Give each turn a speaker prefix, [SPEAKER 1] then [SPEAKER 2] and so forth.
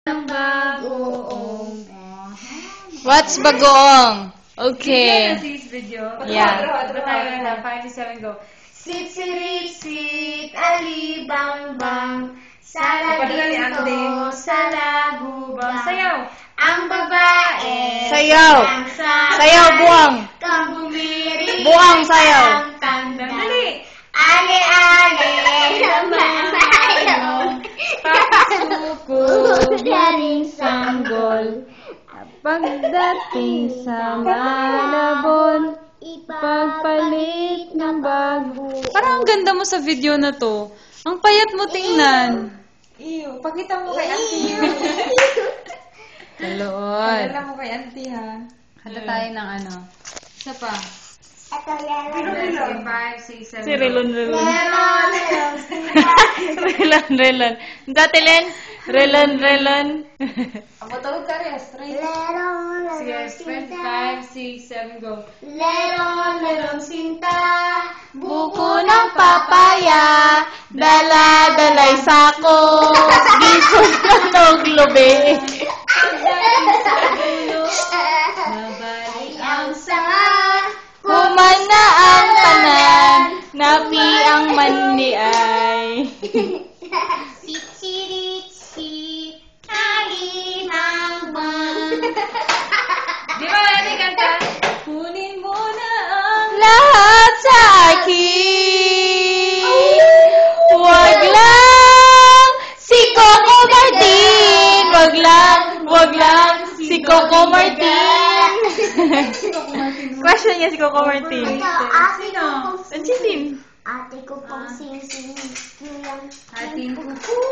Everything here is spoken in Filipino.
[SPEAKER 1] Bagoong.
[SPEAKER 2] What's bagoong? Okay.
[SPEAKER 1] Yeah.
[SPEAKER 3] 5 to 7, go. Sit, sirip, sit, alibang, bang. Salagin ko sa lagubang. Sayaw! Ang babae.
[SPEAKER 2] Sayaw! Sayaw, buwang!
[SPEAKER 3] Kang bumiri.
[SPEAKER 2] Buwang sayaw!
[SPEAKER 3] Ang tanda. Dali! Ale-ale. Namasayaw. Pagsuko. Daring sanggol.
[SPEAKER 1] Pagdating sa Malabon, ipagpalit ng bago.
[SPEAKER 2] Parang ang ganda mo sa video na to. Ang payat mo tingnan.
[SPEAKER 3] Iyo, pakita mo kay auntie yun.
[SPEAKER 2] Kalood.
[SPEAKER 3] Pakita mo kay auntie, ha?
[SPEAKER 2] Handa tayo ng ano. Isa pa.
[SPEAKER 3] Ito, Lelon. 5, 6, 7.
[SPEAKER 2] Si Relon.
[SPEAKER 3] Lelon.
[SPEAKER 2] Relon. Dati Len. Relon.
[SPEAKER 3] Amo tawag ka rin. Sige, 5, 6, 7, go. Leron, sinta.
[SPEAKER 2] Buko ng papaya. Dala-dalay sako. Bisog ng noglobe.
[SPEAKER 3] Nabalik ang sanga.
[SPEAKER 2] Human na ang tanan. Napi ang manliay.
[SPEAKER 3] Sitsirichi. Alimang-bang. Di ba natin kanta? Kunin mo na ang
[SPEAKER 2] Lahat sa akin. Wag lang si Coco Martin. Wag lang si Coco Martin. Question niya si Coco Martin. Angelin.
[SPEAKER 4] Ate ko pong sing-sing.
[SPEAKER 3] ating kukusing.